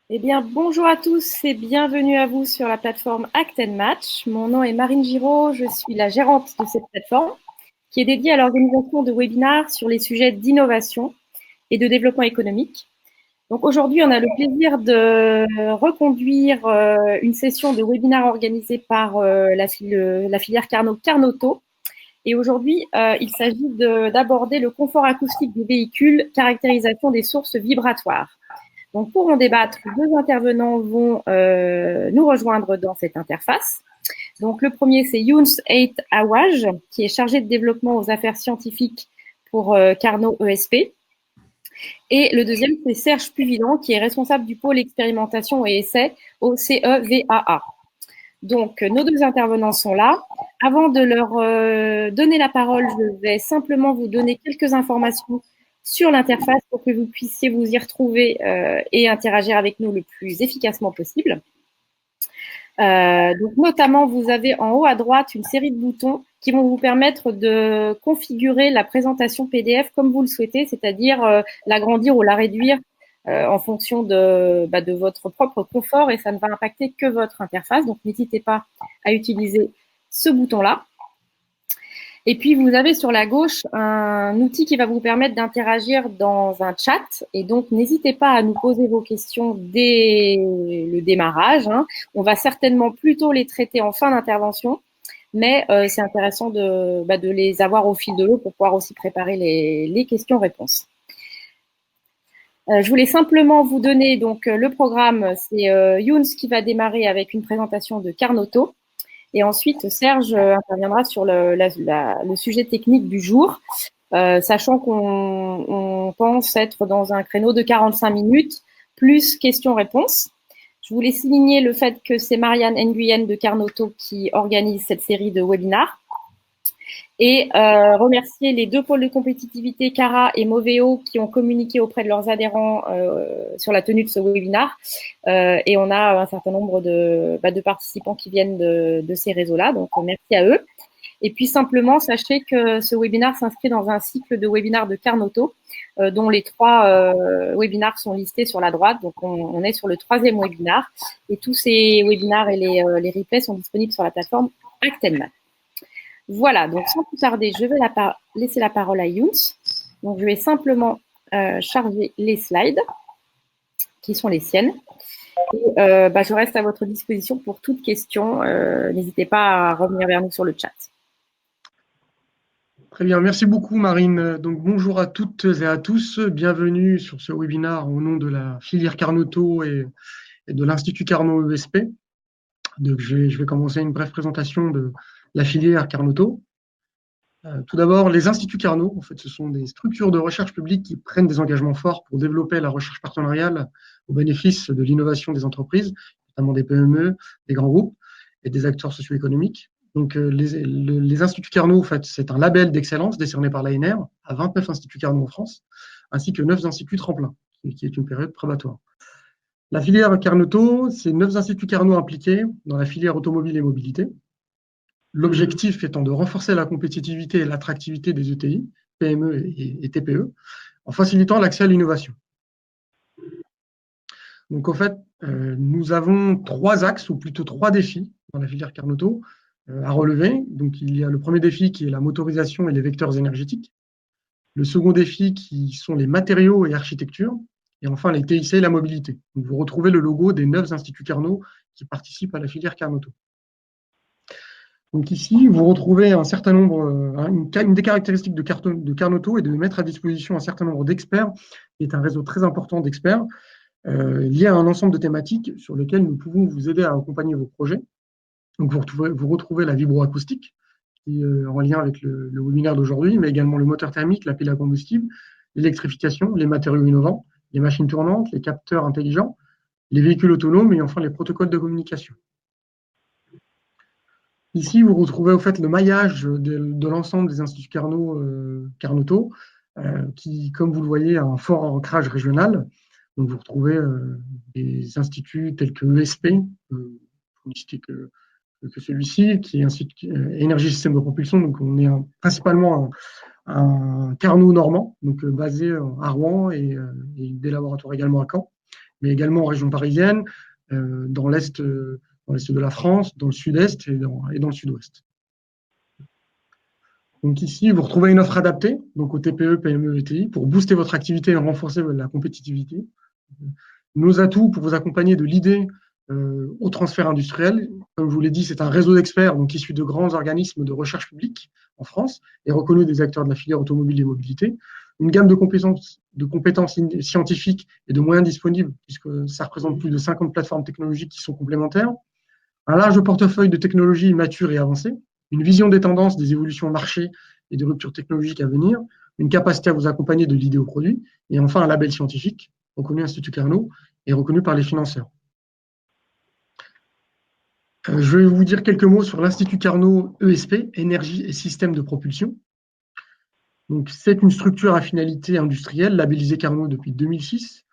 Eh bien, bonjour à tous et bienvenue à vous sur la plateforme Act Match. Mon nom est Marine Giraud, je suis la gérante de cette plateforme qui est dédiée à l'organisation de webinars sur les sujets d'innovation et de développement économique. Donc aujourd'hui, on a le plaisir de reconduire une session de webinar organisée par la filière Carnotto. Et aujourd'hui, il s'agit d'aborder le confort acoustique des véhicules, caractérisation des sources vibratoires. Donc, pour en débattre, deux intervenants vont nous rejoindre dans cette interface. Donc, le premier, c'est Younes Ait Awaj, qui est chargé de développement aux affaires scientifiques pour Carnot ESP. Et le deuxième, c'est Serge Puvillan, qui est responsable du pôle expérimentation et essai au CEVAA. Donc, nos deux intervenants sont là. Avant de leur donner la parole, je vais simplement vous donner quelques informations sur l'interface pour que vous puissiez vous y retrouver et interagir avec nous le plus efficacement possible. Donc, notamment, vous avez en haut à droite une série de boutons qui vont vous permettre de configurer la présentation PDF comme vous le souhaitez, c'est-à-dire l'agrandir ou la réduire en fonction de votre propre confort et ça ne va impacter que votre interface. Donc, n'hésitez pas à utiliser ce bouton-là. Et puis, vous avez sur la gauche un outil qui va vous permettre d'interagir dans un chat. Et donc, n'hésitez pas à nous poser vos questions dès le démarrage. On va certainement plutôt les traiter en fin d'intervention, mais c'est intéressant de les avoir au fil de l'eau pour pouvoir aussi préparer les questions-réponses. Je voulais simplement vous donner donc le programme. C'est Younes qui va démarrer avec une présentation de Carnotto. Et ensuite, Serge interviendra sur le sujet technique du jour, sachant qu'on pense être dans un créneau de 45 minutes, plus questions-réponses. Je voulais souligner le fait que c'est Marianne Nguyen de Carnotto qui organise cette série de webinars. Et remercier les deux pôles de compétitivité, Cara et Moveo, qui ont communiqué auprès de leurs adhérents sur la tenue de ce webinar. Et on a un certain nombre de participants qui viennent de ces réseaux-là. Donc, merci à eux. Et puis, simplement, sachez que ce webinar s'inscrit dans un cycle de webinars de Carnotto, dont les trois webinars sont listés sur la droite. Donc, on est sur le troisième webinar. Et tous ces webinars et les replays sont disponibles sur la plateforme Actenmat. Voilà, donc sans plus tarder, je vais laisser la parole à Younes. Donc, je vais simplement charger les slides, qui sont les siennes. Et je reste à votre disposition pour toute question. N'hésitez pas à revenir vers nous sur le chat. Très bien, merci beaucoup Marine. Donc bonjour à toutes et à tous, bienvenue sur ce webinaire au nom de la filière Carnotto et de l'Institut Carnot ESP. Donc je vais commencer une brève présentation de la filière Carnotto. Tout d'abord, les instituts Carnot, en fait, ce sont des structures de recherche publique qui prennent des engagements forts pour développer la recherche partenariale au bénéfice de l'innovation des entreprises, notamment des PME, des grands groupes et des acteurs socio-économiques. Donc, les instituts Carnot, en fait, c'est un label d'excellence décerné par l'ANR à 29 instituts Carnot en France, ainsi que 9 instituts tremplins, qui est une période probatoire. La filière Carnotto, c'est 9 instituts Carnot impliqués dans la filière automobile et mobilité. L'objectif étant de renforcer la compétitivité et l'attractivité des ETI, PME et TPE, en facilitant l'accès à l'innovation. Donc, en fait, nous avons 3 axes, ou plutôt 3 défis dans la filière Carnotto à relever. Donc, il y a le premier défi qui est la motorisation et les vecteurs énergétiques. Le second défi qui sont les matériaux et architecture. Et enfin, les TIC et la mobilité. Donc, vous retrouvez le logo des 9 instituts Carnot qui participent à la filière Carnotto. Donc ici, vous retrouvez un certain nombre, une des caractéristiques de Carnotto est de mettre à disposition un certain nombre d'experts, qui est un réseau très important d'experts, lié à un ensemble de thématiques sur lesquelles nous pouvons vous aider à accompagner vos projets. Donc vous retrouvez la vibroacoustique, qui est en lien avec le webinaire d'aujourd'hui, mais également le moteur thermique, la pile à combustible, l'électrification, les matériaux innovants, les machines tournantes, les capteurs intelligents, les véhicules autonomes et enfin les protocoles de communication. Ici, vous retrouvez au fait le maillage de l'ensemble des instituts Carnotto, qui, comme vous le voyez, a un fort ancrage régional. Donc, vous retrouvez des instituts tels que l'ESP, pour ne citer que celui-ci, qui est Institut Énergie Système de Propulsion. Donc, on est principalement un Carnot normand, donc basé à Rouen et des laboratoires également à Caen. mais également en région parisienne, dans l'Est de la France, dans le Sud-Est et dans le Sud-Ouest. Donc ici, vous retrouvez une offre adaptée donc aux TPE, PME et TI pour booster votre activité et renforcer la compétitivité. Nos atouts pour vous accompagner de l'idée au transfert industriel. Comme je vous l'ai dit, c'est un réseau d'experts donc issu de grands organismes de recherche publique en France et reconnu des acteurs de la filière automobile et mobilité. Une gamme de compétences scientifiques et de moyens disponibles, puisque ça représente plus de 50 plateformes technologiques qui sont complémentaires. Un large portefeuille de technologies matures et avancées, une vision des tendances, des évolutions marché et des ruptures technologiques à venir, une capacité à vous accompagner de l'idée au produit, et enfin un label scientifique reconnu Institut Carnot et reconnu par les financeurs. Je vais vous dire quelques mots sur l'Institut Carnot ESP, Énergie et Systèmes de propulsion. Donc, c'est une structure à finalité industrielle labellisée Carnot depuis 2006.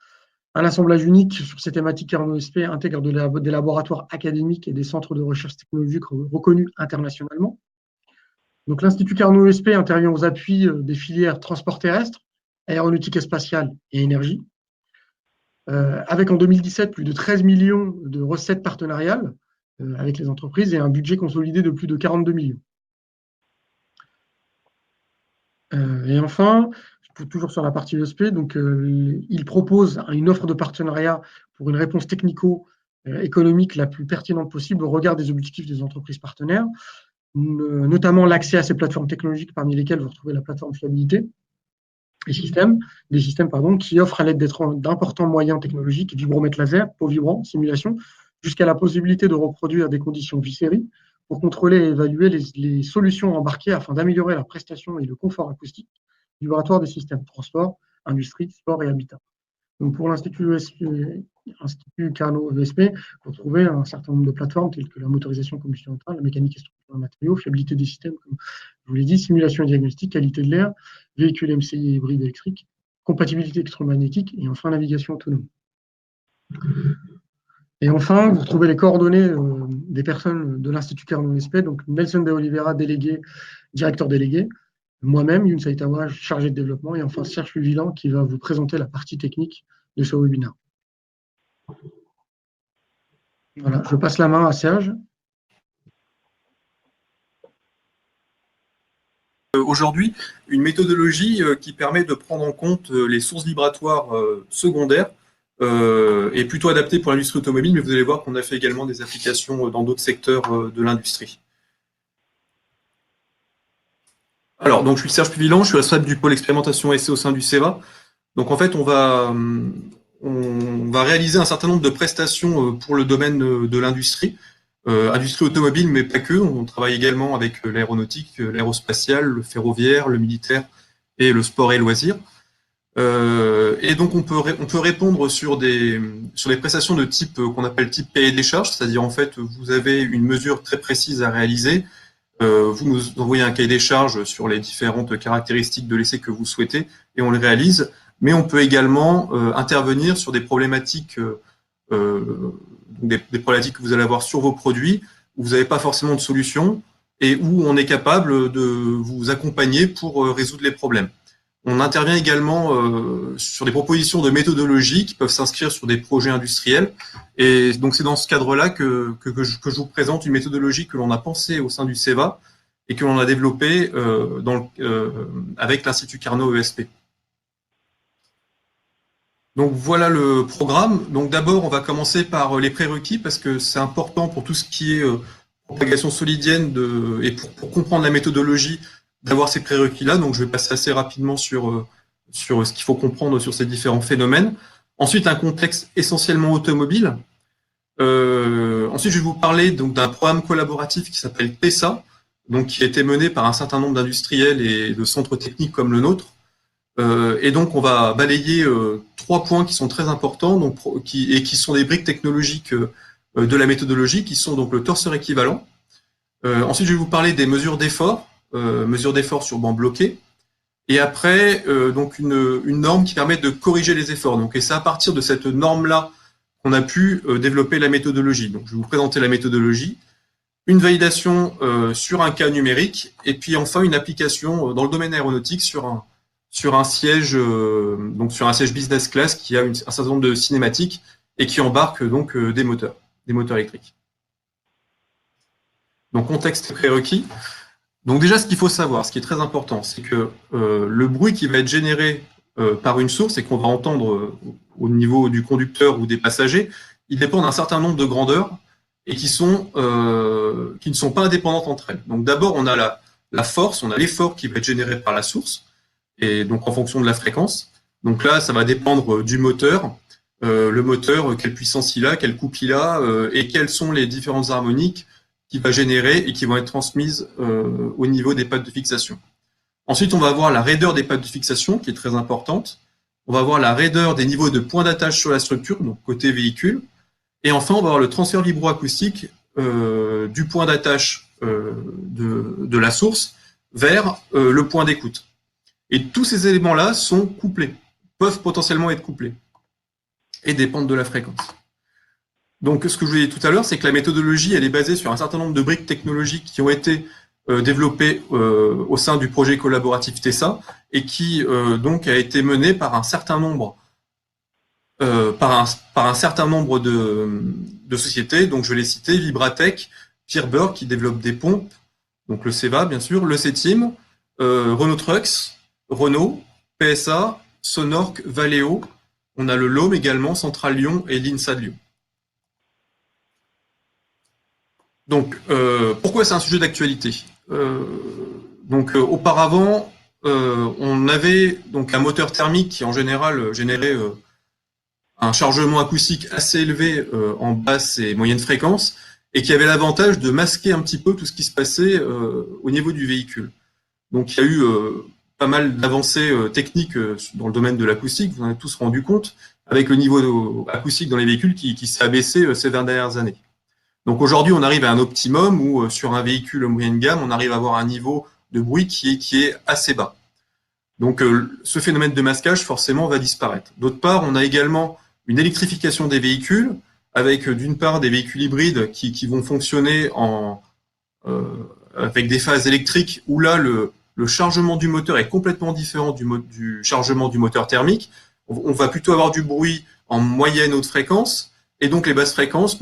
Un assemblage unique sur ces thématiques Carnot ESP intègre des laboratoires académiques et des centres de recherche technologique reconnus internationalement. Donc, l'Institut Carnot ESP intervient aux appuis des filières transport terrestre, aéronautique et spatiale et énergie. Avec en 2017 plus de 13 millions de recettes partenariales avec les entreprises et un budget consolidé de plus de 42 millions. Et enfin, toujours sur la partie ESP, donc, il propose une offre de partenariat pour une réponse technico-économique la plus pertinente possible au regard des objectifs des entreprises partenaires, notamment l'accès à ces plateformes technologiques parmi lesquelles vous retrouvez la plateforme fiabilité, des systèmes qui offrent à l'aide d'importants moyens technologiques, vibromètre laser, pot vibrant, simulation, jusqu'à la possibilité de reproduire des conditions vie-série pour contrôler et évaluer les solutions embarquées afin d'améliorer la prestation et le confort acoustique vibratoire des systèmes transport, industrie, sport et habitat. Donc pour l'Institut Carnot ESP, vous retrouvez un certain nombre de plateformes telles que la motorisation combustion interne, la mécanique et structure des matériaux, fiabilité des systèmes, comme je vous l'ai dit, simulation et diagnostic, qualité de l'air, véhicules MCI hybrides électriques, compatibilité électromagnétique et enfin navigation autonome. Et enfin, vous retrouvez les coordonnées des personnes de l'Institut Carnot ESP, donc Nelson de Oliveira, délégué, directeur délégué, moi-même, Youn Saïtawa, chargé de développement, et enfin Serge Vigilant qui va vous présenter la partie technique de ce webinaire. Voilà, je passe la main à Serge. Aujourd'hui, une méthodologie qui permet de prendre en compte les sources vibratoires secondaires est plutôt adaptée pour l'industrie automobile, mais vous allez voir qu'on a fait également des applications dans d'autres secteurs de l'industrie. Alors, donc, je suis Serge Puvillan, je suis responsable du pôle expérimentation essai au sein du CEVA. Donc, en fait, on va réaliser un certain nombre de prestations pour le domaine de l'industrie, industrie automobile, mais pas que. On travaille également avec l'aéronautique, l'aérospatiale, le ferroviaire, le militaire et le sport et loisirs. Et donc, on peut répondre sur des prestations de type qu'on appelle type cahier des charges, c'est-à-dire en fait, vous avez une mesure très précise à réaliser. Vous nous envoyez un cahier des charges sur les différentes caractéristiques de l'essai que vous souhaitez et on le réalise. Mais on peut également intervenir sur des problématiques, des problématiques que vous allez avoir sur vos produits où vous n'avez pas forcément de solution et où on est capable de vous accompagner pour résoudre les problèmes. On intervient également sur des propositions de méthodologie qui peuvent s'inscrire sur des projets industriels. Et donc, c'est dans ce cadre-là que je vous présente une méthodologie que l'on a pensée au sein du CEVA et que l'on a développée avec l'Institut Carnot ESP. Donc, voilà le programme. Donc, d'abord, on va commencer par les prérequis parce que c'est important pour tout ce qui est propagation solidienne et pour comprendre la méthodologie d'avoir ces prérequis-là. Donc, je vais passer assez rapidement sur ce qu'il faut comprendre sur ces différents phénomènes. Ensuite, un contexte essentiellement automobile. Ensuite, je vais vous parler d'un programme collaboratif qui s'appelle PESA, donc qui a été mené par un certain nombre d'industriels et de centres techniques comme le nôtre. Et donc, on va balayer 3 points qui sont très importants et qui sont des briques technologiques de la méthodologie, qui sont donc le torseur équivalent. Ensuite, je vais vous parler des mesures d'effort sur banc bloqué. Et après, donc une norme qui permet de corriger les efforts. Donc, et c'est à partir de cette norme-là qu'on a pu développer la méthodologie. Donc, je vais vous présenter la méthodologie, une validation sur un cas numérique, et puis enfin une application dans le domaine aéronautique sur sur un siège, donc sur un siège business class qui a un certain nombre de cinématiques et qui embarque donc des moteurs électriques. Donc contexte prérequis. Donc déjà, ce qu'il faut savoir, ce qui est très important, c'est que le bruit qui va être généré par une source et qu'on va entendre au niveau du conducteur ou des passagers, il dépend d'un certain nombre de grandeurs et qui ne sont pas indépendantes entre elles. Donc d'abord, on a la force, on a l'effort qui va être généré par la source, et donc en fonction de la fréquence. Donc là, ça va dépendre du moteur, le moteur, quelle puissance il a, quel couple il a, et quelles sont les différentes harmoniques qu'il va générer et qui vont être transmises au niveau des pattes de fixation. Ensuite, on va avoir la raideur des pattes de fixation, qui est très importante. On va avoir la raideur des niveaux de points d'attache sur la structure, donc côté véhicule. Et enfin, on va avoir le transfert vibroacoustique du point d'attache de la source vers le point d'écoute. Et tous ces éléments-là sont couplés, peuvent potentiellement être couplés et dépendent de la fréquence. Donc, ce que je vous ai dit tout à l'heure, c'est que la méthodologie, elle est basée sur un certain nombre de briques technologiques qui ont été développées au sein du projet collaboratif TESA et qui donc a été menée par un certain nombre de sociétés. Donc, je vais les citer: Vibratech, Pierre qui développe des pompes, donc le CEVA bien sûr, le CETIM, Renault Trucks, Renault, PSA, Sonorc, Valeo. On a le LOM également, Central Lyon et l'INSA de Lyon. Donc, pourquoi c'est un sujet d'actualité? Auparavant, on avait donc un moteur thermique qui en général générait un chargement acoustique assez élevé en basse et moyenne fréquence, et qui avait l'avantage de masquer un petit peu tout ce qui se passait au niveau du véhicule. Donc il y a eu pas mal d'avancées techniques dans le domaine de l'acoustique, vous en avez tous rendu compte, avec le niveau acoustique dans les véhicules qui s'est abaissé ces 20 dernières années. Donc aujourd'hui, on arrive à un optimum où sur un véhicule moyenne gamme, on arrive à avoir un niveau de bruit qui est assez bas. Donc ce phénomène de masquage, forcément, va disparaître. D'autre part, on a également une électrification des véhicules, avec d'une part des véhicules hybrides qui vont fonctionner avec des phases électriques, où là, le chargement du moteur est complètement différent du chargement du moteur thermique. On va plutôt avoir du bruit en moyenne haute fréquence, et donc les basses fréquences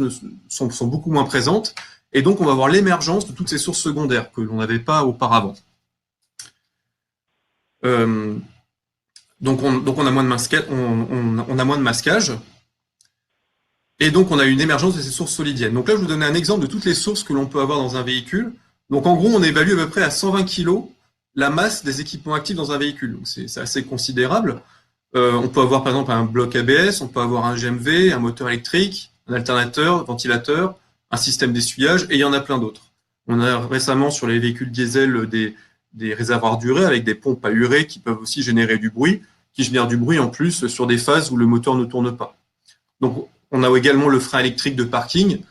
sont beaucoup moins présentes, et donc on va avoir l'émergence de toutes ces sources secondaires que l'on n'avait pas auparavant. Donc on a moins de masquage, et donc on a une émergence de ces sources solidiennes. Donc là, je vais vous donner un exemple de toutes les sources que l'on peut avoir dans un véhicule. Donc en gros, on évalue à peu près à 120 kg la masse des équipements actifs dans un véhicule. Donc c'est assez considérable. On peut avoir par exemple un bloc ABS, on peut avoir un GMV, un moteur électrique, un alternateur, ventilateur, un système d'essuyage, et il y en a plein d'autres. On a récemment sur les véhicules diesel des réservoirs d'urée avec des pompes à urée qui peuvent aussi générer du bruit, qui génèrent du bruit en plus sur des phases où le moteur ne tourne pas. Donc on a également le frein électrique de parking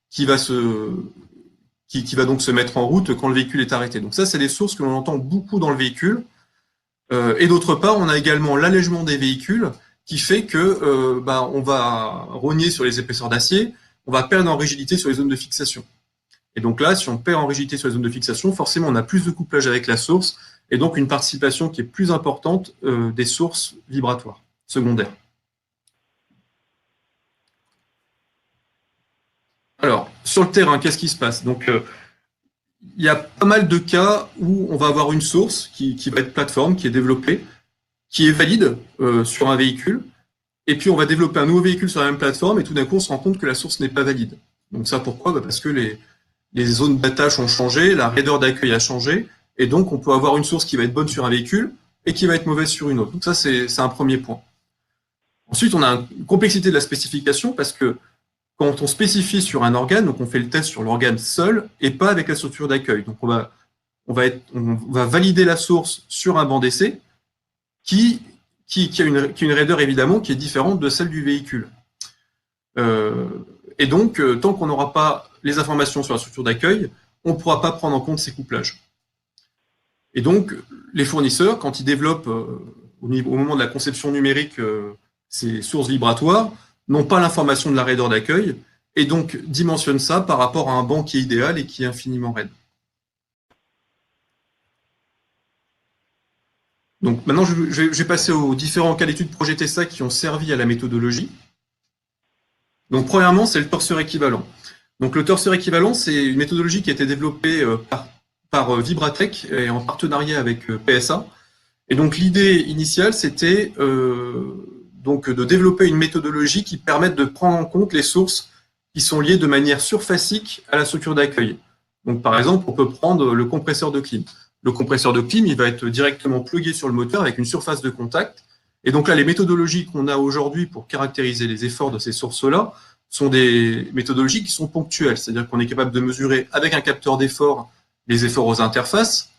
qui va donc se mettre en route quand le véhicule est arrêté. Donc ça, c'est des sources que l'on entend beaucoup dans le véhicule. Et d'autre part, on a également l'allègement des véhicules qui fait que on va rogner sur les épaisseurs d'acier, on va perdre en rigidité sur les zones de fixation. Et donc là, si on perd en rigidité sur les zones de fixation, forcément, on a plus de couplage avec la source et donc une participation qui est plus importante des sources vibratoires secondaires. Alors, sur le terrain, qu'est-ce qui se passe? Donc, il y a pas mal de cas où on va avoir une source qui va être plateforme, qui est développée, qui est valide sur un véhicule, et puis on va développer un nouveau véhicule sur la même plateforme, et tout d'un coup, on se rend compte que la source n'est pas valide. Donc ça, pourquoi? Parce que les zones d'attache ont changé, la raideur d'accueil a changé, et donc on peut avoir une source qui va être bonne sur un véhicule et qui va être mauvaise sur une autre. Donc ça, c'est un premier point. Ensuite, on a une complexité de la spécification, parce que quand on spécifie sur un organe, donc on fait le test sur l'organe seul et pas avec la structure d'accueil. Donc on va valider la source sur un banc d'essai qui a une raideur évidemment qui est différente de celle du véhicule. Et donc, tant qu'on n'aura pas les informations sur la structure d'accueil, on ne pourra pas prendre en compte ces couplages. Et donc, les fournisseurs, quand ils développent au moment de la conception numérique ces sources vibratoires, n'ont pas l'information de la raideur d'accueil, et donc dimensionnent ça par rapport à un banc qui est idéal et qui est infiniment raide. Donc maintenant, je vais passer aux différents cas d'études projet TESA qui ont servi à la méthodologie. Donc premièrement, c'est le torseur équivalent. Donc le torseur équivalent, c'est une méthodologie qui a été développée par Vibratech et en partenariat avec PSA. Et donc l'idée initiale, c'était donc de développer une méthodologie qui permette de prendre en compte les sources qui sont liées de manière surfacique à la structure d'accueil. Donc par exemple, on peut prendre le compresseur de clim. Le compresseur de clim, il va être directement plugué sur le moteur avec une surface de contact. Et donc là, les méthodologies qu'on a aujourd'hui pour caractériser les efforts de ces sources-là sont des méthodologies qui sont ponctuelles. C'est-à-dire qu'on est capable de mesurer avec un capteur d'effort les efforts aux interfaces,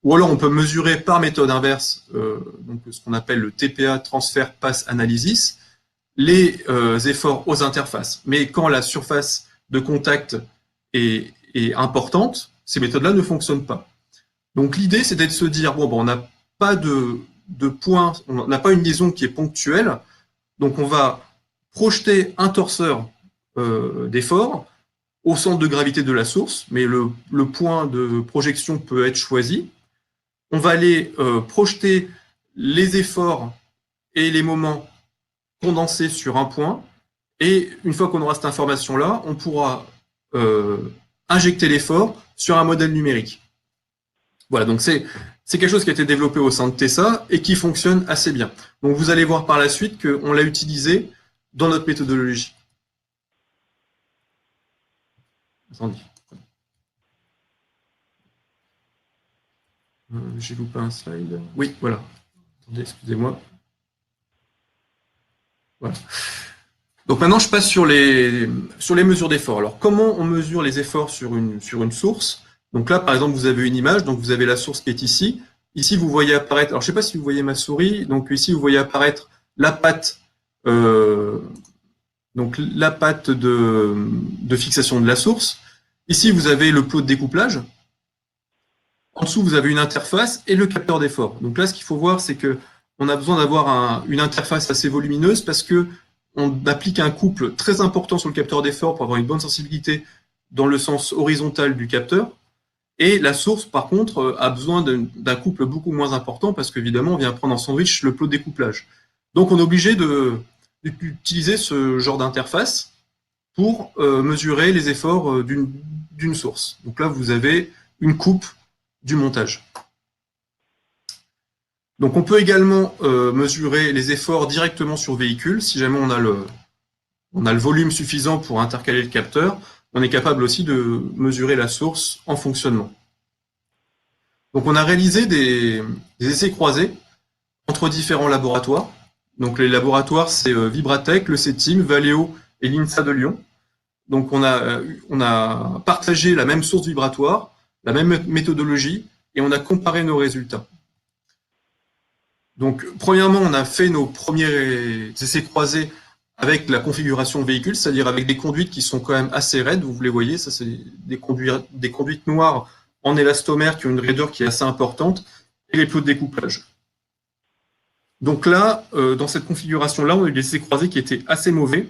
ou alors on peut mesurer par méthode inverse, donc ce qu'on appelle le TPA, Transfer Pass Analysis, les efforts aux interfaces. Mais quand la surface de contact est importante, ces méthodes-là ne fonctionnent pas. Donc l'idée, c'était de se dire, bon, on n'a pas de point, on n'a pas une liaison qui est ponctuelle, donc on va projeter un torseur d'effort au centre de gravité de la source, mais le point de projection peut être choisi. On va aller projeter les efforts et les moments condensés sur un point, et une fois qu'on aura cette information-là, on pourra injecter l'effort sur un modèle numérique. Voilà, donc c'est quelque chose qui a été développé au sein de TESA et qui fonctionne assez bien. Donc vous allez voir par la suite qu'on l'a utilisé dans notre méthodologie. Attendez. J'ai loupé un slide. Oui, voilà. Attendez, excusez-moi. Voilà. Donc maintenant, je passe sur les mesures d'effort. Alors, comment on mesure les efforts sur une source? Donc là, par exemple, vous avez une image, donc vous avez la source qui est ici. Ici, vous voyez apparaître, alors je ne sais pas si vous voyez ma souris, donc ici, vous voyez apparaître la patte, donc la patte de fixation de la source. Ici, vous avez le plot de découplage. En dessous, vous avez une interface et le capteur d'effort. Donc là, ce qu'il faut voir, c'est qu'on a besoin d'avoir une interface assez volumineuse parce que on applique un couple très important sur le capteur d'effort pour avoir une bonne sensibilité dans le sens horizontal du capteur. Et la source, par contre, a besoin d'un couple beaucoup moins important parce qu'évidemment, on vient prendre en sandwich le plot de découplage. Donc, on est obligé d'utiliser ce genre d'interface pour mesurer les efforts d'une source. Donc là, vous avez une coupe du montage. Donc, on peut également mesurer les efforts directement sur véhicule. Si jamais on a le volume suffisant pour intercaler le capteur, on est capable aussi de mesurer la source en fonctionnement. Donc, on a réalisé des essais croisés entre différents laboratoires. Donc, les laboratoires, c'est Vibratech, le CETIM, Valeo et l'INSA de Lyon. Donc, on a partagé la même source vibratoire, la même méthodologie, et on a comparé nos résultats. Donc, premièrement, on a fait nos premiers essais croisés avec la configuration véhicule, c'est-à-dire avec des conduites qui sont quand même assez raides, vous les voyez, ça c'est des conduites noires en élastomère qui ont une raideur qui est assez importante, et les plots de découplage. Donc là, dans cette configuration-là, on a eu des essais croisés qui étaient assez mauvais,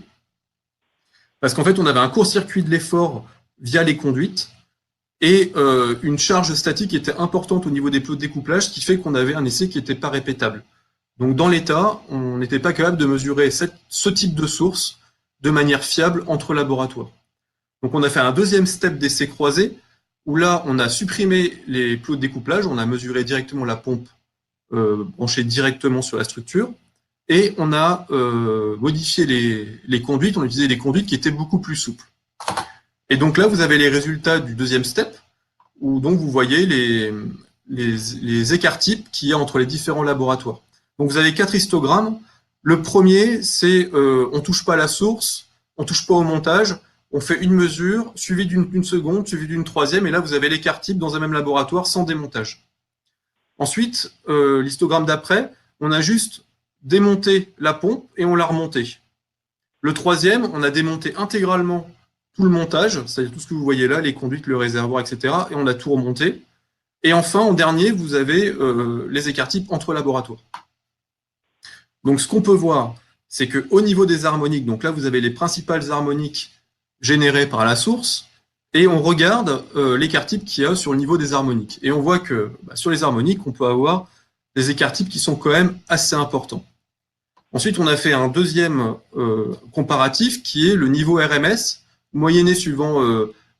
parce qu'en fait, on avait un court-circuit de l'effort via les conduites, et une charge statique qui était importante au niveau des plots de découplage, ce qui fait qu'on avait un essai qui n'était pas répétable. Donc dans l'état, on n'était pas capable de mesurer ce type de source de manière fiable entre laboratoires. Donc on a fait un deuxième step d'essai croisé, où là on a supprimé les plots de découplage, on a mesuré directement la pompe branchée directement sur la structure, et on a modifié les conduites, on a utilisé des conduites qui étaient beaucoup plus souples. Et donc là vous avez les résultats du deuxième step, où donc vous voyez les écarts types qu'il y a entre les différents laboratoires. Donc vous avez 4 histogrammes. Le premier, c'est on touche pas à la source, on touche pas au montage, on fait une mesure, suivie d'une seconde, suivie d'une troisième, et là vous avez l'écart type dans un même laboratoire sans démontage. Ensuite, l'histogramme d'après, on a juste démonté la pompe et on l'a remontée. Le troisième, on a démonté intégralement tout le montage, c'est-à-dire tout ce que vous voyez là, les conduites, le réservoir, etc., et on a tout remonté. Et enfin, en dernier, vous avez les écarts types entre laboratoires. Donc, ce qu'on peut voir, c'est qu'au niveau des harmoniques, donc là, vous avez les principales harmoniques générées par la source, et on regarde l'écart type qu'il y a sur le niveau des harmoniques. Et on voit que sur les harmoniques, on peut avoir des écarts types qui sont quand même assez importants. Ensuite, on a fait un deuxième comparatif qui est le niveau RMS, moyenné suivant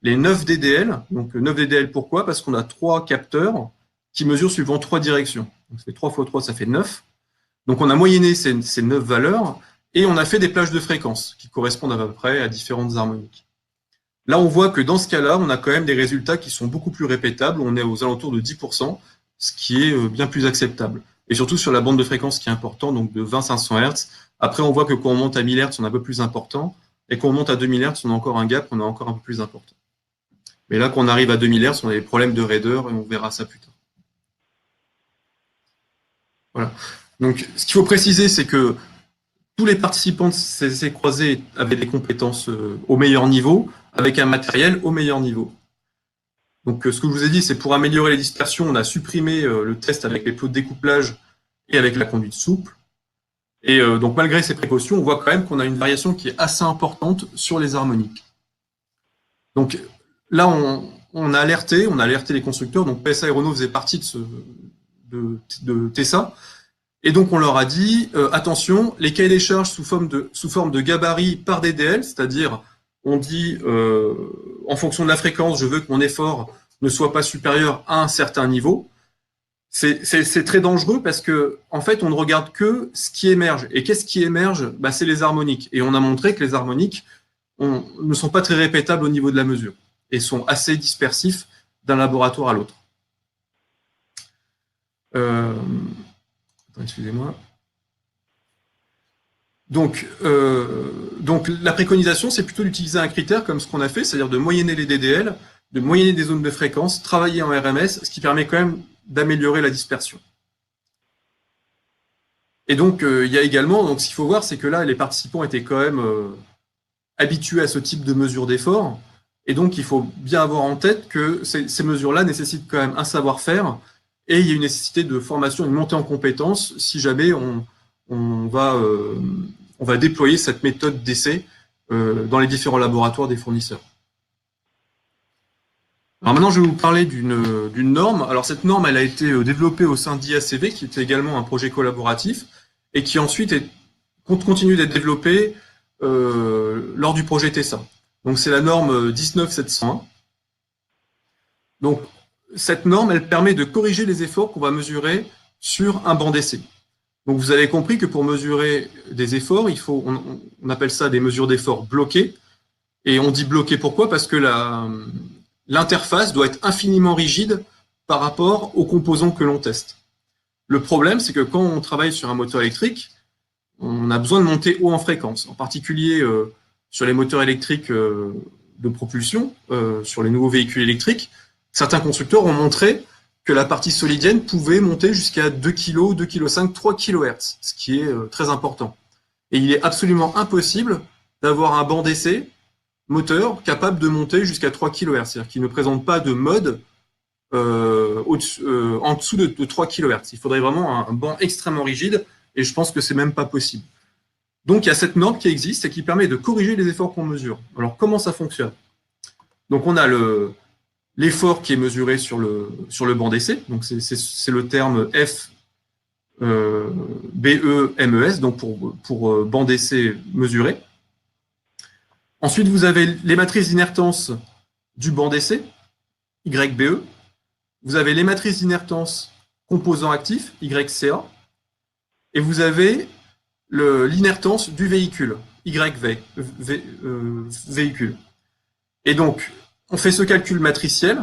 les 9 DDL. Donc 9 DDL, pourquoi? Parce qu'on a 3 capteurs qui mesurent suivant 3 directions. Donc, ça fait 3 fois 3, ça fait 9. Donc on a moyenné ces 9 valeurs et on a fait des plages de fréquences qui correspondent à peu près à différentes harmoniques. Là, on voit que dans ce cas-là, on a quand même des résultats qui sont beaucoup plus répétables. On est aux alentours de 10%, ce qui est bien plus acceptable. Et surtout sur la bande de fréquence qui est importante, donc de 20-500 Hz. Après, on voit que quand on monte à 1000 Hz, on est un peu plus important. Et quand on monte à 2000 Hz, on a encore un gap, on est encore un peu plus important. Mais là, quand on arrive à 2000 Hz, on a des problèmes de raideur et on verra ça plus tard. Voilà. Donc, ce qu'il faut préciser, c'est que tous les participants de ces essais croisés avaient des compétences au meilleur niveau, avec un matériel au meilleur niveau. Donc, ce que je vous ai dit, c'est pour améliorer les dispersions, on a supprimé le test avec les plots de découplage et avec la conduite souple. Et donc, malgré ces précautions, on voit quand même qu'on a une variation qui est assez importante sur les harmoniques. Donc, là, on a alerté les constructeurs. Donc, PSA et Renault faisaient partie de TESA. Et donc, on leur a dit, attention, les cahiers des charges sous forme de gabarit par DDL, c'est-à-dire, on dit, en fonction de la fréquence, je veux que mon effort ne soit pas supérieur à un certain niveau. C'est très dangereux parce que, en fait, on ne regarde que ce qui émerge. Et qu'est-ce qui émerge? C'est les harmoniques. Et on a montré que les harmoniques ne sont pas très répétables au niveau de la mesure et sont assez dispersifs d'un laboratoire à l'autre. Excusez-moi. Donc, la préconisation, c'est plutôt d'utiliser un critère comme ce qu'on a fait, c'est-à-dire de moyenner les DDL, de moyenner des zones de fréquence, travailler en RMS, ce qui permet quand même d'améliorer la dispersion. Et donc, il y a également, donc ce qu'il faut voir, c'est que là, les participants étaient quand même habitués à ce type de mesure d'effort, et donc il faut bien avoir en tête que ces mesures-là nécessitent quand même un savoir-faire, et il y a une nécessité de formation, une montée en compétences, si jamais on va déployer cette méthode d'essai dans les différents laboratoires des fournisseurs. Alors maintenant, je vais vous parler d'une norme. Alors cette norme, elle a été développée au sein d'IACV, qui était également un projet collaboratif, et qui ensuite continue d'être développée lors du projet TESA. Donc c'est la norme 19701. Donc cette norme, elle permet de corriger les efforts qu'on va mesurer sur un banc d'essai. Donc vous avez compris que pour mesurer des efforts, on appelle ça des mesures d'efforts bloquées. Et on dit bloqué pourquoi? Parce que l'interface doit être infiniment rigide par rapport aux composants que l'on teste. Le problème, c'est que quand on travaille sur un moteur électrique, on a besoin de monter haut en fréquence. En particulier sur les moteurs électriques de propulsion, sur les nouveaux véhicules électriques, certains constructeurs ont montré que la partie solidienne pouvait monter jusqu'à 2 kg, 2,5 kg, 3 kHz, ce qui est très important. Et il est absolument impossible d'avoir un banc d'essai moteur capable de monter jusqu'à 3 kHz, c'est-à-dire qu'il ne présente pas de mode en dessous de 3 kHz. Il faudrait vraiment un banc extrêmement rigide, et je pense que c'est même pas possible. Donc il y a cette norme qui existe et qui permet de corriger les efforts qu'on mesure. Alors comment ça fonctionne? Donc on a l'effort qui est mesuré sur le banc d'essai, donc c'est le terme FBE-MES, donc pour banc d'essai mesuré. Ensuite, vous avez les matrices d'inertance du banc d'essai, YBE. Vous avez les matrices d'inertance composant actif, YCA. Et vous avez l'inertance du véhicule, YV, véhicule. Et donc, on fait ce calcul matriciel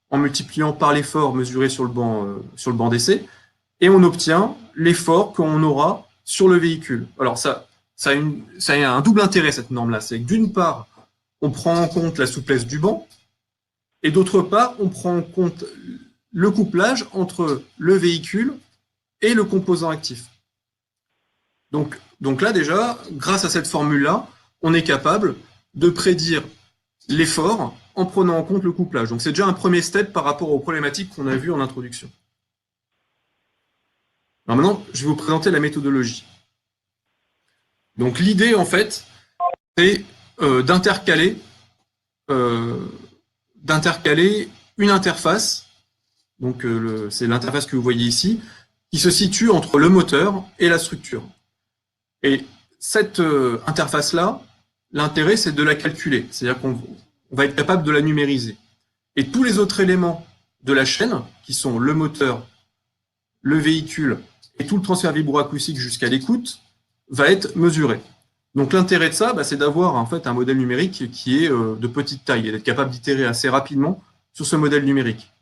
en multipliant par l'effort mesuré sur le banc d'essai, et on obtient l'effort qu'on aura sur le véhicule. Alors ça a un double intérêt, cette norme-là. C'est que d'une part, on prend en compte la souplesse du banc, et d'autre part, on prend en compte le couplage entre le véhicule et le composant actif. Donc là, déjà, grâce à cette formule-là, on est capable de prédire l'effort en prenant en compte le couplage. Donc c'est déjà un premier step par rapport aux problématiques qu'on a vues en introduction. Alors maintenant, je vais vous présenter la méthodologie. Donc l'idée, en fait, c'est d'intercaler une interface, donc c'est l'interface que vous voyez ici, qui se situe entre le moteur et la structure. Et cette interface-là, l'intérêt, c'est de la calculer. C'est-à-dire qu'on va être capable de la numériser. Et tous les autres éléments de la chaîne, qui sont le moteur, le véhicule et tout le transfert vibroacoustique jusqu'à l'écoute, va être mesuré. Donc l'intérêt de ça, c'est d'avoir en fait un modèle numérique qui est de petite taille et d'être capable d'itérer assez rapidement sur ce modèle numérique.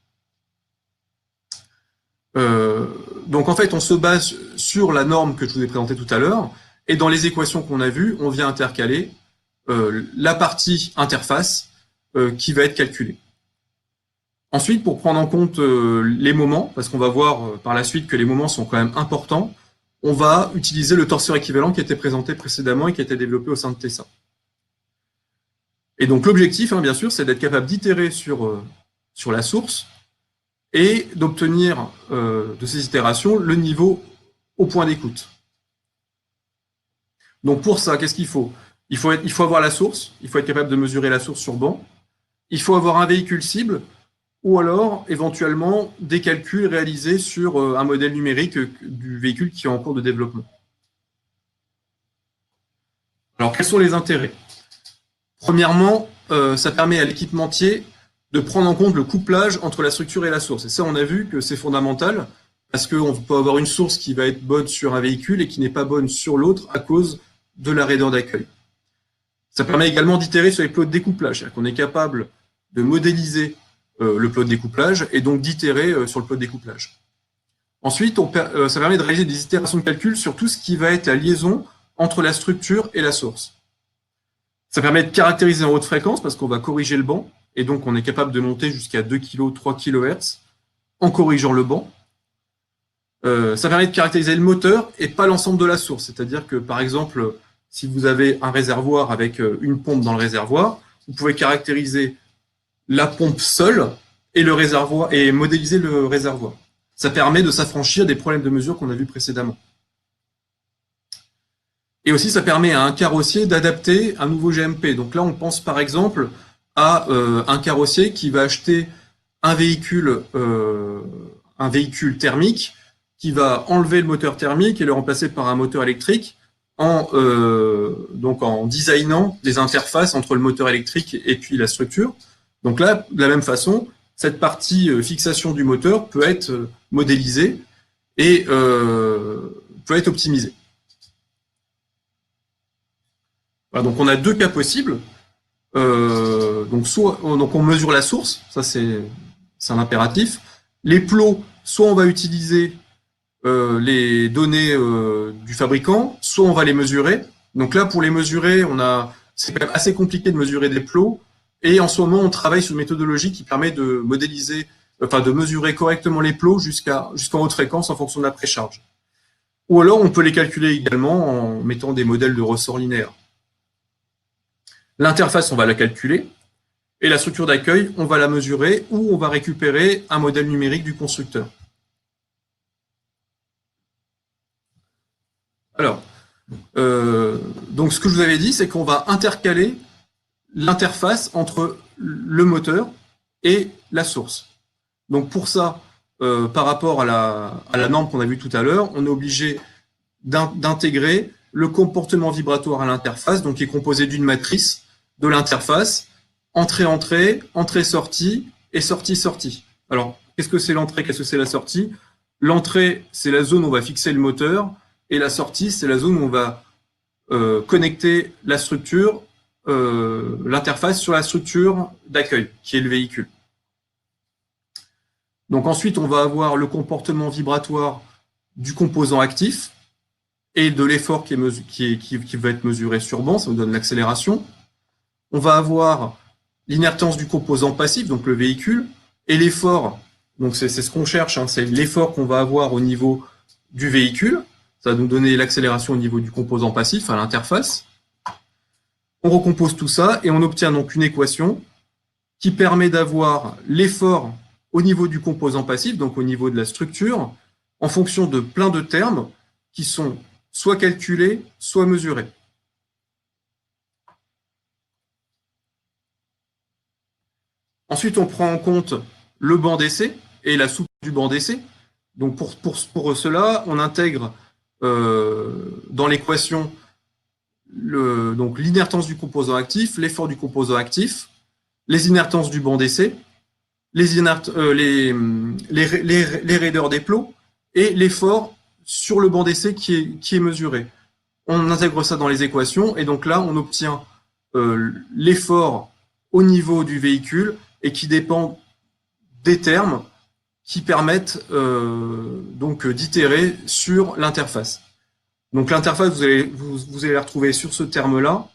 Donc en fait, on se base sur la norme que je vous ai présentée tout à l'heure, et dans les équations qu'on a vues, on vient intercaler la partie interface qui va être calculée. Ensuite, pour prendre en compte les moments, parce qu'on va voir par la suite que les moments sont quand même importants, on va utiliser le torseur équivalent qui était présenté précédemment et qui a été développé au sein de Tessa. Et donc l'objectif, bien sûr, c'est d'être capable d'itérer sur la source et d'obtenir de ces itérations le niveau au point d'écoute. Donc pour ça, qu'est-ce qu'il faut ? Il faut avoir la source, il faut être capable de mesurer la source sur banc, il faut avoir un véhicule cible, ou alors éventuellement des calculs réalisés sur un modèle numérique du véhicule qui est en cours de développement. Alors quels sont les intérêts ? Premièrement, ça permet à l'équipementier de prendre en compte le couplage entre la structure et la source. Et ça, on a vu que c'est fondamental, parce qu'on peut avoir une source qui va être bonne sur un véhicule et qui n'est pas bonne sur l'autre à cause de la raideur d'accueil. Ça permet également d'itérer sur les plots de découplage, c'est-à-dire qu'on est capable de modéliser le plot de découplage et donc d'itérer sur le plot de découplage. Ensuite, ça permet de réaliser des itérations de calcul sur tout ce qui va être la liaison entre la structure et la source. Ça permet de caractériser en haute fréquence parce qu'on va corriger le banc et donc on est capable de monter jusqu'à 2 kg, 3 kHz en corrigeant le banc. Ça permet de caractériser le moteur et pas l'ensemble de la source. C'est-à-dire que, par exemple, si vous avez un réservoir avec une pompe dans le réservoir, vous pouvez caractériser la pompe seule et le réservoir et modéliser le réservoir. Ça permet de s'affranchir des problèmes de mesure qu'on a vus précédemment. Et aussi, ça permet à un carrossier d'adapter un nouveau GMP. Donc là, on pense par exemple à un carrossier qui va acheter un véhicule thermique, qui va enlever le moteur thermique et le remplacer par un moteur électrique donc en designant des interfaces entre le moteur électrique et puis la structure. Donc là, de la même façon, cette partie fixation du moteur peut être modélisée et peut être optimisée. Voilà, donc on a deux cas possibles. Donc on mesure la source, ça c'est un impératif. Les plots, soit on va utiliser les données du fabricant, soit on va les mesurer. Donc là, pour les mesurer, c'est quand même assez compliqué de mesurer des plots. Et en ce moment, on travaille sur une méthodologie qui permet de modéliser, de mesurer correctement les plots jusqu'en haute fréquence en fonction de la précharge. Ou alors, on peut les calculer également en mettant des modèles de ressort linéaire. L'interface, on va la calculer. Et la structure d'accueil, on va la mesurer ou on va récupérer un modèle numérique du constructeur. Alors, donc ce que je vous avais dit, c'est qu'on va intercaler l'interface entre le moteur et la source. Donc pour ça, par rapport à la norme qu'on a vue tout à l'heure, on est obligé d'intégrer le comportement vibratoire à l'interface, donc qui est composé d'une matrice de l'interface, entrée-entrée, entrée-sortie et sortie-sortie. Alors, qu'est-ce que c'est l'entrée, qu'est-ce que c'est la sortie? L'entrée, c'est la zone où on va fixer le moteur, et la sortie, c'est la zone où on va connecter la structure, l'interface sur la structure d'accueil, qui est le véhicule. Donc ensuite, on va avoir le comportement vibratoire du composant actif et de l'effort qui va être mesuré sur banc, ça nous donne l'accélération. On va avoir l'inertance du composant passif, donc le véhicule, et l'effort, donc c'est ce qu'on cherche, c'est l'effort qu'on va avoir au niveau du véhicule. Ça va nous donner l'accélération au niveau du composant passif, à l'interface. On recompose tout ça et on obtient donc une équation qui permet d'avoir l'effort au niveau du composant passif, donc au niveau de la structure, en fonction de plein de termes qui sont soit calculés, soit mesurés. Ensuite, on prend en compte le banc d'essai et la soupe du banc d'essai. Donc pour cela, on intègre dans l'équation l'inertance du composant actif, l'effort du composant actif, les inertances du banc d'essai, les raideurs des plots et l'effort sur le banc d'essai qui est mesuré. On intègre ça dans les équations et donc là, on obtient l'effort au niveau du véhicule et qui dépend des termes qui permettent donc d'itérer sur l'interface. Donc l'interface, vous allez la retrouver sur ce terme-là,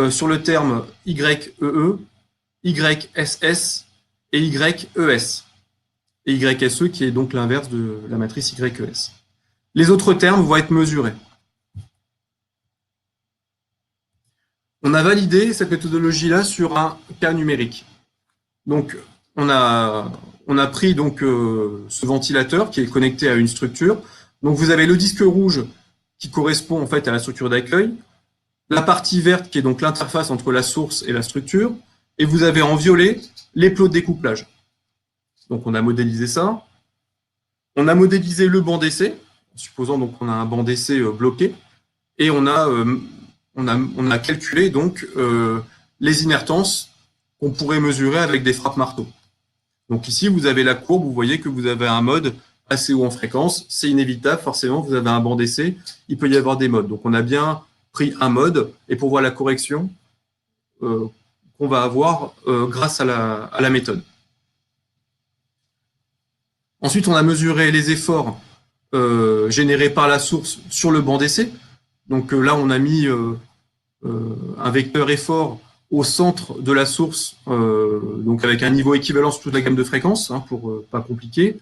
sur le terme YEE, YSS et YES. Et YSE qui est donc l'inverse de la matrice YES. Les autres termes vont être mesurés. On a validé cette méthodologie-là sur un cas numérique. Donc, on a pris donc, ce ventilateur qui est connecté à une structure. Donc, vous avez le disque rouge qui correspond en fait à la structure d'accueil, la partie verte qui est donc l'interface entre la source et la structure, et vous avez en violet les plots de découplage. Donc, on a modélisé ça. On a modélisé le banc d'essai, supposant donc qu'on a un banc d'essai bloqué, et on a calculé donc les inertances qu'on pourrait mesurer avec des frappes marteau. Donc ici, vous avez la courbe, vous voyez que vous avez un mode assez haut en fréquence, c'est inévitable, forcément, vous avez un banc d'essai, il peut y avoir des modes. Donc on a bien pris un mode, et pour voir la correction qu'on va avoir grâce à la méthode. Ensuite, on a mesuré les efforts générés par la source sur le banc d'essai. Donc là, on a mis un vecteur effort au centre de la source, donc avec un niveau équivalent sur toute la gamme de fréquences, hein, pour pas compliquer.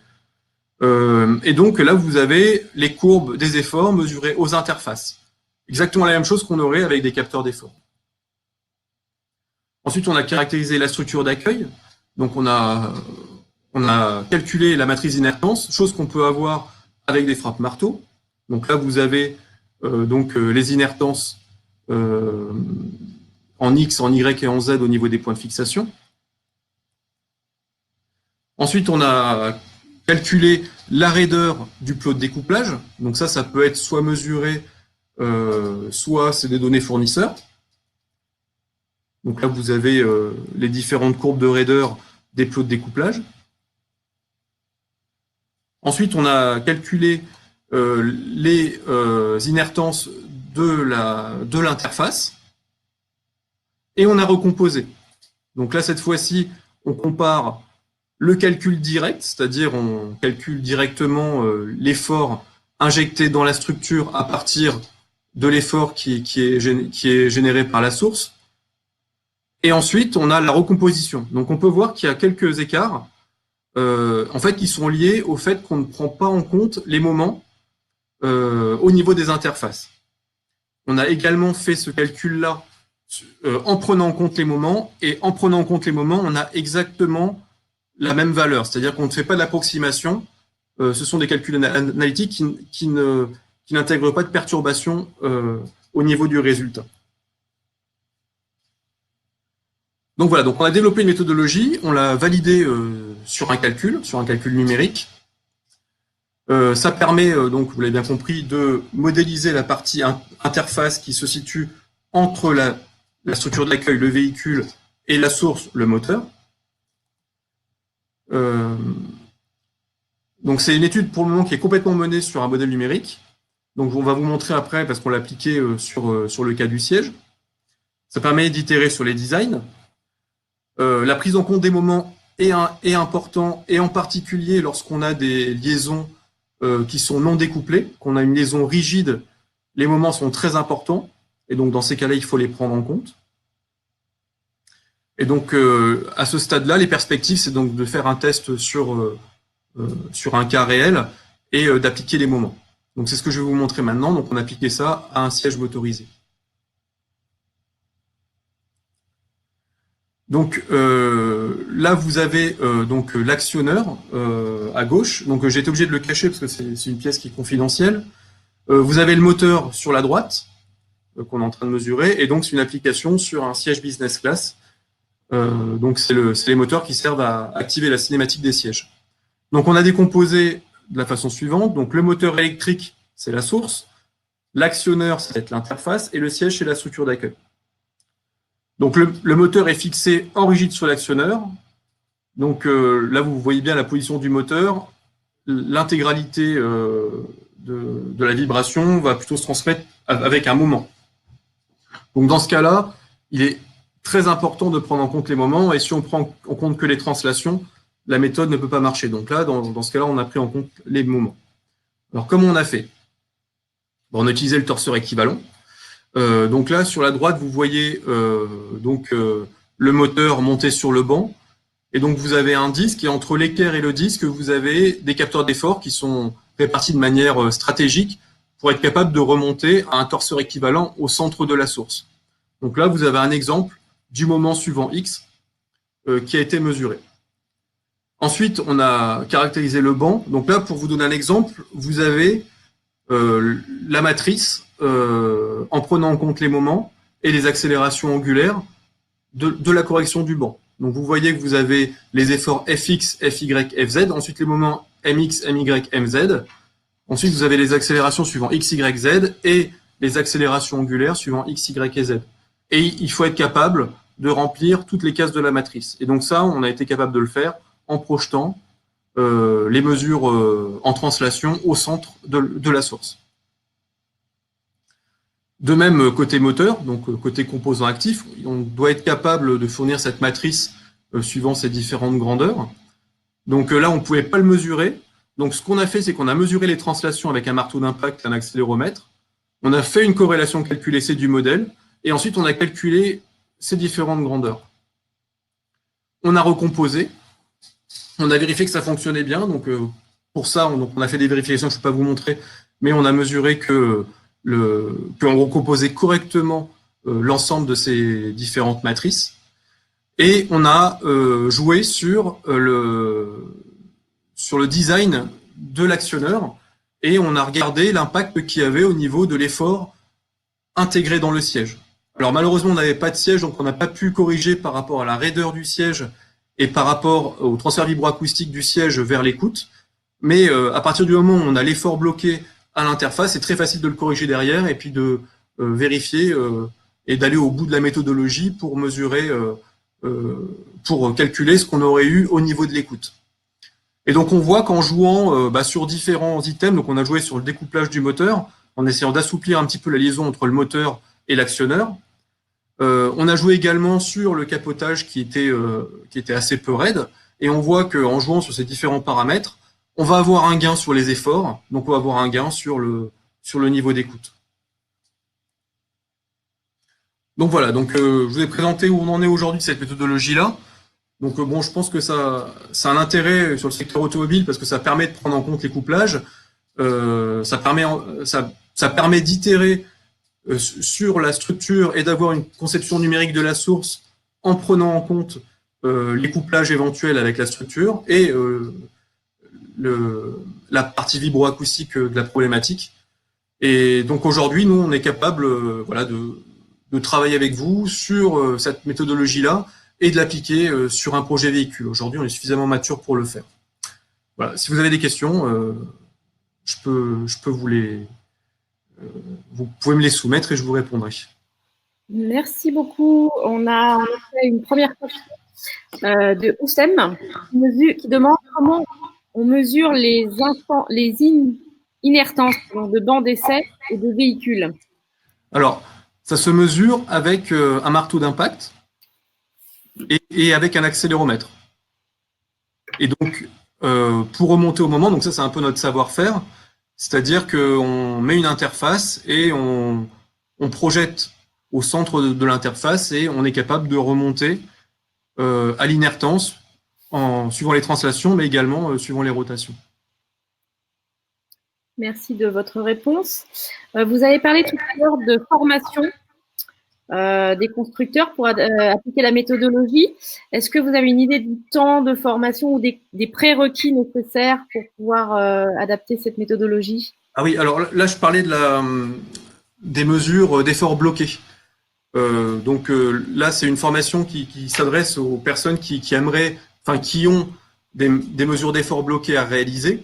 Et donc là, vous avez les courbes des efforts mesurées aux interfaces. Exactement la même chose qu'on aurait avec des capteurs d'effort. Ensuite, on a caractérisé la structure d'accueil. Donc on a calculé la matrice d'inertance, chose qu'on peut avoir avec des frappes marteau. Donc là, vous avez les inertances en X, en Y et en Z au niveau des points de fixation. Ensuite, on a calculé la raideur du plot de découplage. Donc ça peut être soit mesuré, soit c'est des données fournisseurs. Donc là, vous avez les différentes courbes de raideur des plots de découplage. Ensuite, on a calculé les inertances de l'interface et on a recomposé. Donc là, cette fois-ci, on compare le calcul direct, c'est-à-dire on calcule directement l'effort injecté dans la structure à partir de l'effort qui est généré par la source. Et ensuite, on a la recomposition. Donc on peut voir qu'il y a quelques écarts en fait, qui sont liés au fait qu'on ne prend pas en compte les moments au niveau des interfaces. On a également fait ce calcul-là en prenant en compte les moments, et en prenant en compte les moments, on a exactement la même valeur, c'est-à-dire qu'on ne fait pas d'approximation, ce sont des calculs analytiques qui n'intègrent pas de perturbation au niveau du résultat. Donc voilà, donc on a développé une méthodologie, on l'a validée sur un calcul numérique. Ça permet, donc vous l'avez bien compris, de modéliser la partie interface qui se situe entre la structure de l'accueil, le véhicule, et la source, le moteur. Donc c'est une étude pour le moment qui est complètement menée sur un modèle numérique. Donc on va vous montrer après, parce qu'on l'a appliqué sur le cas du siège. Ça permet d'itérer sur les designs. La prise en compte des moments est important, et en particulier lorsqu'on a des liaisons qui sont non découplées, qu'on a une liaison rigide, les moments sont très importants, et donc dans ces cas-là, il faut les prendre en compte. Et donc à ce stade-là, les perspectives, c'est donc de faire un test sur un cas réel et d'appliquer les moments. Donc c'est ce que je vais vous montrer maintenant. Donc on a appliqué ça à un siège motorisé. Donc là, vous avez donc l'actionneur à gauche. Donc j'ai été obligé de le cacher parce que c'est une pièce qui est confidentielle. Vous avez le moteur sur la droite qu'on est en train de mesurer, et donc c'est une application sur un siège business class. Donc c'est les moteurs qui servent à activer la cinématique des sièges. Donc on a décomposé de la façon suivante. Donc, le moteur électrique, c'est la source. L'actionneur, c'est l'interface. Et le siège, c'est la structure d'accueil. Donc, le moteur est fixé en rigide sur l'actionneur. Donc, là, vous voyez bien la position du moteur. L'intégralité de la vibration va plutôt se transmettre avec un moment. Donc, dans ce cas-là, il est très important de prendre en compte les moments. Et si on prend en compte que les translations, la méthode ne peut pas marcher. Donc là, dans ce cas-là, on a pris en compte les moments. Alors, comment on a fait? On a utilisé le torseur équivalent. Donc là, sur la droite, vous voyez le moteur monté sur le banc. Et donc, vous avez un disque, et entre l'équerre et le disque, vous avez des capteurs d'effort qui sont répartis de manière stratégique pour être capable de remonter à un torseur équivalent au centre de la source. Donc là, vous avez un exemple du moment suivant X qui a été mesuré. Ensuite, on a caractérisé le banc. Donc là, pour vous donner un exemple, vous avez la matrice en prenant en compte les moments et les accélérations angulaires de la correction du banc. Donc vous voyez que vous avez les efforts Fx, Fy, Fz, ensuite les moments Mx, My, Mz. Ensuite, vous avez les accélérations suivant X, Y, Z et les accélérations angulaires suivant X, Y et Z. Et il faut être capable de remplir toutes les cases de la matrice. Et donc ça, on a été capable de le faire en projetant les mesures en translation au centre de la source. De même, côté moteur, donc côté composant actif, on doit être capable de fournir cette matrice suivant ces différentes grandeurs. Donc là, on ne pouvait pas le mesurer. Donc ce qu'on a fait, c'est qu'on a mesuré les translations avec un marteau d'impact et un accéléromètre. On a fait une corrélation calculée C du modèle, et ensuite on a calculé ces différentes grandeurs. On a recomposé, on a vérifié que ça fonctionnait bien. Donc pour ça, on a fait des vérifications que je ne peux pas vous montrer, mais on a mesuré qu'on recomposait correctement l'ensemble de ces différentes matrices. Et on a joué sur le design de l'actionneur et on a regardé l'impact qu'il y avait au niveau de l'effort intégré dans le siège. Alors malheureusement, on n'avait pas de siège, donc on n'a pas pu corriger par rapport à la raideur du siège et par rapport au transfert vibroacoustique du siège vers l'écoute. Mais à partir du moment où on a l'effort bloqué à l'interface, c'est très facile de le corriger derrière et puis de vérifier et d'aller au bout de la méthodologie pour mesurer, pour calculer ce qu'on aurait eu au niveau de l'écoute. Et donc on voit qu'en jouant sur différents items, donc on a joué sur le découplage du moteur, en essayant d'assouplir un petit peu la liaison entre le moteur et l'actionneur. On a joué également sur le capotage qui était assez peu raide, et on voit qu'en jouant sur ces différents paramètres, on va avoir un gain sur les efforts, donc on va avoir un gain sur le niveau d'écoute. Donc voilà, donc je vous ai présenté où on en est aujourd'hui de cette méthodologie-là. Donc bon, je pense que ça a un intérêt sur le secteur automobile parce que ça permet de prendre en compte les couplages, ça permet d'itérer sur la structure et d'avoir une conception numérique de la source en prenant en compte les couplages éventuels avec la structure et la partie vibroacoustique de la problématique. Et donc aujourd'hui, nous, on est capable de travailler avec vous sur cette méthodologie-là et de l'appliquer sur un projet véhicule. Aujourd'hui, on est suffisamment mature pour le faire. Voilà. Si vous avez des questions, je peux vous pouvez me les soumettre et je vous répondrai. Merci beaucoup. On a fait une première question de Oussem qui demande comment on mesure les inertances de bancs d'essai et de véhicules. Alors, ça se mesure avec un marteau d'impact et avec un accéléromètre. Et donc, pour remonter au moment, donc ça c'est un peu notre savoir-faire, c'est-à-dire qu'on met une interface et on projette au centre de l'interface et on est capable de remonter à l'inertance en suivant les translations, mais également suivant les rotations. Merci de votre réponse. Vous avez parlé tout à l'heure de formation des constructeurs pour appliquer la méthodologie. Est-ce que vous avez une idée du temps de formation ou des prérequis nécessaires pour pouvoir adapter cette méthodologie? Ah oui, alors là, je parlais des mesures d'efforts bloqués. Donc là, c'est une formation qui s'adresse aux personnes qui ont des mesures d'efforts bloqués à réaliser.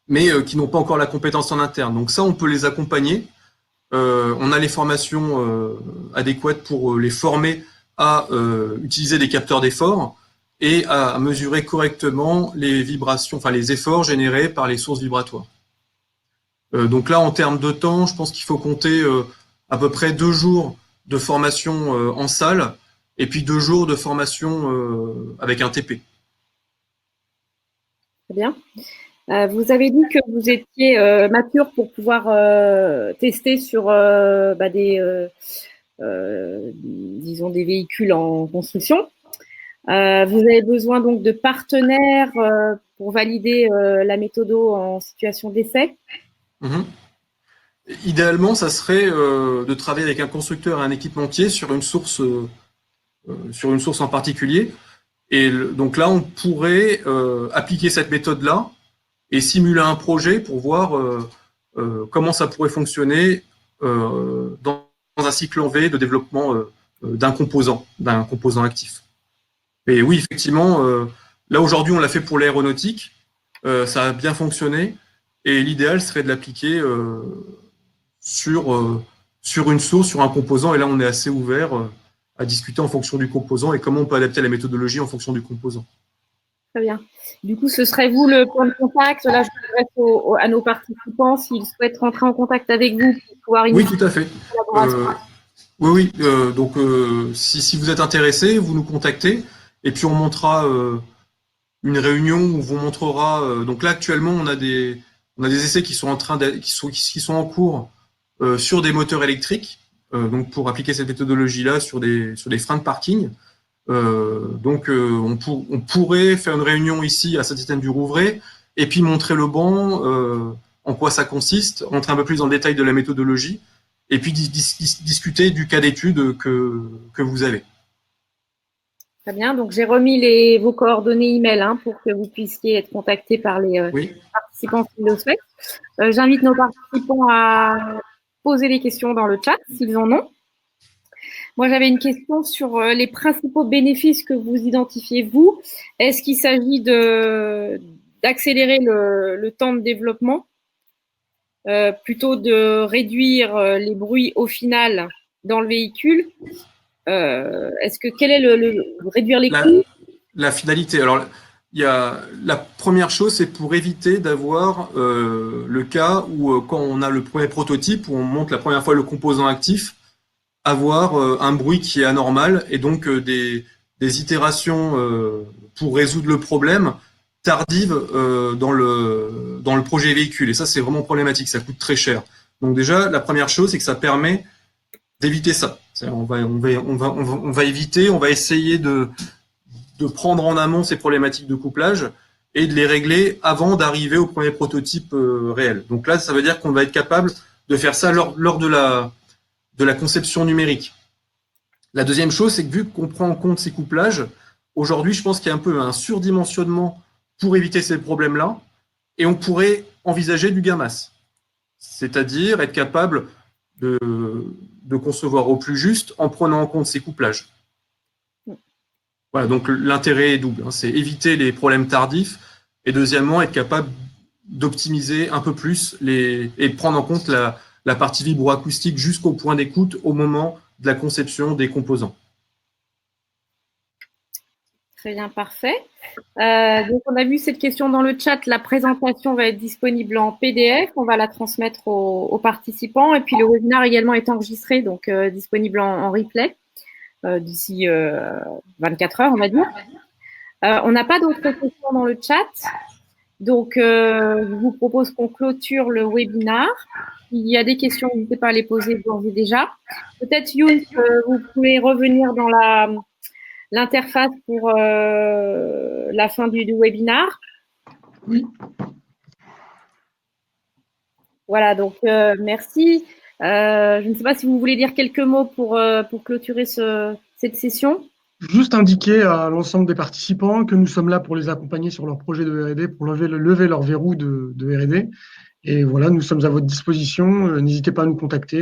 mais qui n'ont pas encore la compétence en interne. Donc ça, on peut les accompagner. On a les formations adéquates pour les former à utiliser des capteurs d'effort et à mesurer correctement les vibrations, enfin les efforts générés par les sources vibratoires. Donc là, en termes de temps, je pense qu'il faut compter à peu près 2 jours de formation en salle et puis 2 jours de formation avec un TP. Très bien. Vous avez dit que vous étiez mature pour pouvoir tester sur disons des véhicules en construction. Vous avez besoin donc de partenaires pour valider la méthode en situation d'essai. Mmh. Idéalement, ça serait de travailler avec un constructeur et un équipementier sur une source en particulier. Et donc là, on pourrait appliquer cette méthode-là et simuler un projet pour voir comment ça pourrait fonctionner dans un cycle en V de développement d'un composant actif. Et oui, effectivement, là aujourd'hui, on l'a fait pour l'aéronautique, ça a bien fonctionné, et l'idéal serait de l'appliquer sur une source, sur un composant, et là, on est assez ouvert à discuter en fonction du composant et comment on peut adapter la méthodologie en fonction du composant. Très bien. Du coup, ce serait vous le point de contact. Là, je m'adresse à nos participants s'ils souhaitent rentrer en contact avec vous pour pouvoir Oui, initier tout à fait. une collaboration. Oui. Donc, si vous êtes intéressé, vous nous contactez et puis on montera une réunion où on vous montrera. Donc là, actuellement, on a des essais qui sont en cours sur des moteurs électriques. Donc, pour appliquer cette méthodologie-là sur des freins de parking. On pourrait faire une réunion ici à Saint-Étienne-du-Rouvray et puis montrer le banc, en quoi ça consiste, rentrer un peu plus dans le détail de la méthodologie et puis discuter du cas d'étude que vous avez. Très bien. Donc, j'ai remis vos coordonnées email pour que vous puissiez être contactés par les Oui. participants qui le souhaitent. J'invite nos participants à poser des questions dans le chat s'ils en ont. Moi, j'avais une question sur les principaux bénéfices que vous identifiez, vous. Est-ce qu'il s'agit d'accélérer le temps de développement, plutôt de réduire les bruits au final dans le véhicule? Quel est réduire les coûts? La finalité. Alors, la première chose, c'est pour éviter d'avoir le cas où, quand on a le premier prototype, où on monte la première fois le composant actif, avoir un bruit qui est anormal et donc des itérations pour résoudre le problème tardives dans le projet véhicule. Et ça, c'est vraiment problématique, ça coûte très cher. Donc déjà, la première chose, c'est que ça permet d'éviter ça. On va éviter, on va essayer de prendre en amont ces problématiques de couplage et de les régler avant d'arriver au premier prototype réel. Donc là, ça veut dire qu'on va être capable de faire ça lors de la conception numérique. La deuxième chose, c'est que vu qu'on prend en compte ces couplages, aujourd'hui, je pense qu'il y a un peu un surdimensionnement pour éviter ces problèmes-là, et on pourrait envisager du gain masse, c'est-à-dire être capable de concevoir au plus juste en prenant en compte ces couplages. Voilà, donc l'intérêt est double, c'est éviter les problèmes tardifs, et deuxièmement, être capable d'optimiser un peu plus et prendre en compte la partie vibroacoustique jusqu'au point d'écoute au moment de la conception des composants. Très bien, parfait. Donc, on a vu cette question dans le chat. La présentation va être disponible en PDF. On va la transmettre aux participants. Et puis, le webinaire également est enregistré, donc disponible en replay d'ici 24 heures, on va dire. On n'a pas d'autres questions dans le chat. Donc, je vous propose qu'on clôture le webinaire. S'il y a des questions, n'hésitez pas à les poser d'ores et déjà. Peut-être, Youn, vous pouvez revenir dans l'interface pour la fin du webinaire. Oui. Voilà, donc merci. Je ne sais pas si vous voulez dire quelques mots pour clôturer cette session. Juste indiquer à l'ensemble des participants que nous sommes là pour les accompagner sur leur projet de R&D, pour lever leur verrou de R&D. Et voilà, nous sommes à votre disposition. N'hésitez pas à nous contacter.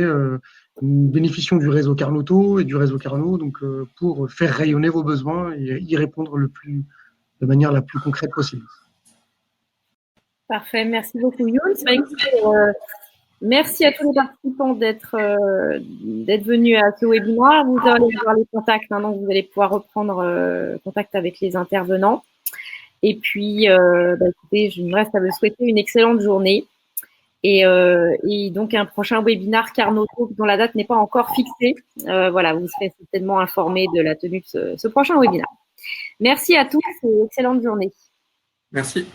Nous bénéficions du réseau Carnoto et du réseau Carnot, donc pour faire rayonner vos besoins et y répondre de manière la plus concrète possible. Parfait, merci beaucoup Younes. Bah, écoutez, merci à tous les participants d'être venus à ce webinaire. Vous allez voir les contacts, hein, donc vous allez pouvoir reprendre contact avec les intervenants. Et puis, écoutez, je me reste à vous souhaiter une excellente journée. Et donc un prochain webinaire Carnotto dont la date n'est pas encore fixée. Voilà, vous serez certainement informés de la tenue de ce prochain webinaire. Merci à tous et excellente journée. Merci.